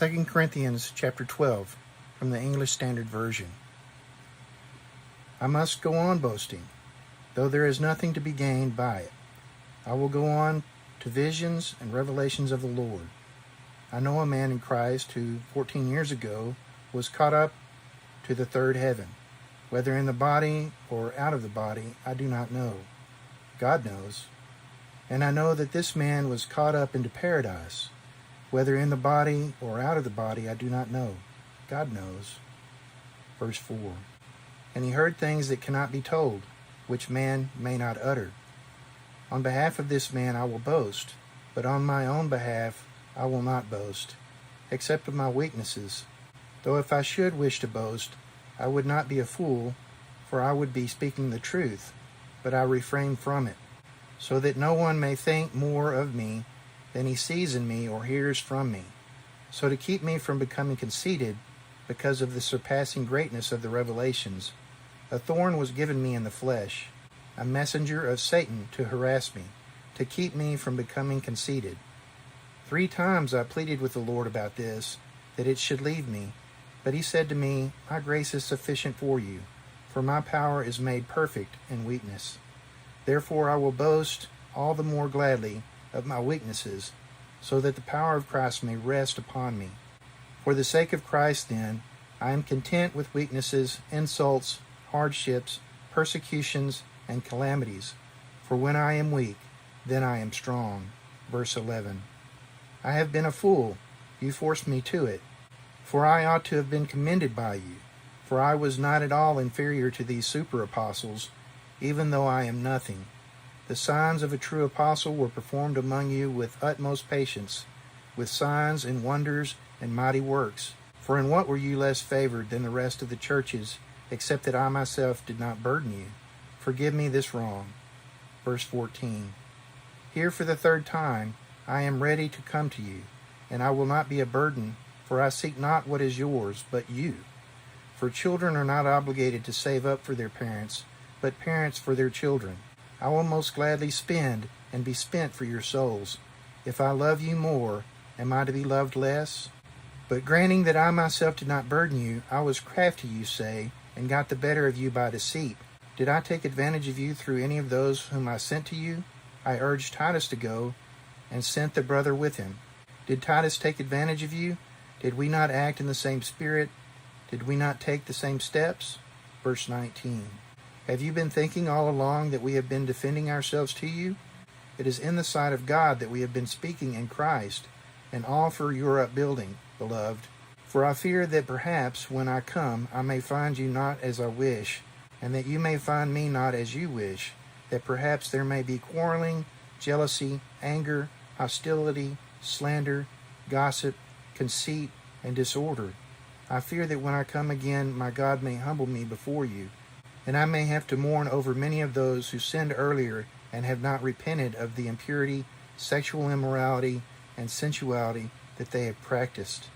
2 Corinthians chapter 12 from the English Standard Version. I must go on boasting, though there is nothing to be gained by it. I will go on to visions and revelations of the Lord. I know a man in Christ who 14 years ago was caught up to the third heaven. Whether in the body or out of the body, I do not know. God knows. And I know that this man was caught up into paradise. Whether in the body or out of the body, I do not know. God knows. Verse 4. And he heard things that cannot be told, which man may not utter. On behalf of this man I will boast, but on my own behalf I will not boast, except of my weaknesses. Though if I should wish to boast, I would not be a fool, for I would be speaking the truth, but I refrain from it, so that no one may think more of me than he sees in me or hears from me. So to keep me from becoming conceited, because of the surpassing greatness of the revelations, a thorn was given me in the flesh, a messenger of Satan to harass me, to keep me from becoming conceited. 3 times I pleaded with the Lord about this, that it should leave me. But he said to me, My grace is sufficient for you, for my power is made perfect in weakness. Therefore I will boast all the more gladly of my weaknesses, so that the power of Christ may rest upon me. For the sake of Christ, then, I am content with weaknesses, insults, hardships, persecutions, and calamities. For when I am weak, then I am strong. Verse 11. I have been a fool. You forced me to it. For I ought to have been commended by you. For I was not at all inferior to these super-apostles, even though I am nothing. The signs of a true apostle were performed among you with utmost patience, with signs and wonders and mighty works. For in what were you less favored than the rest of the churches, except that I myself did not burden you? Forgive me this wrong. Verse 14. Here for the 3rd time I am ready to come to you, and I will not be a burden, for I seek not what is yours, but you. For children are not obligated to save up for their parents, but parents for their children. I will most gladly spend and be spent for your souls. If I love you more, am I to be loved less? But granting that I myself did not burden you, I was crafty, you say, and got the better of you by deceit. Did I take advantage of you through any of those whom I sent to you? I urged Titus to go, and sent the brother with him. Did Titus take advantage of you? Did we not act in the same spirit? Did we not take the same steps? Verse 19. Have you been thinking all along that we have been defending ourselves to you? It is in the sight of God that we have been speaking in Christ, and all for your upbuilding, beloved. For I fear that perhaps when I come I may find you not as I wish, and that you may find me not as you wish, that perhaps there may be quarreling, jealousy, anger, hostility, slander, gossip, conceit, and disorder. I fear that when I come again, my God may humble me before you, and I may have to mourn over many of those who sinned earlier and have not repented of the impurity, sexual immorality, and sensuality that they have practiced.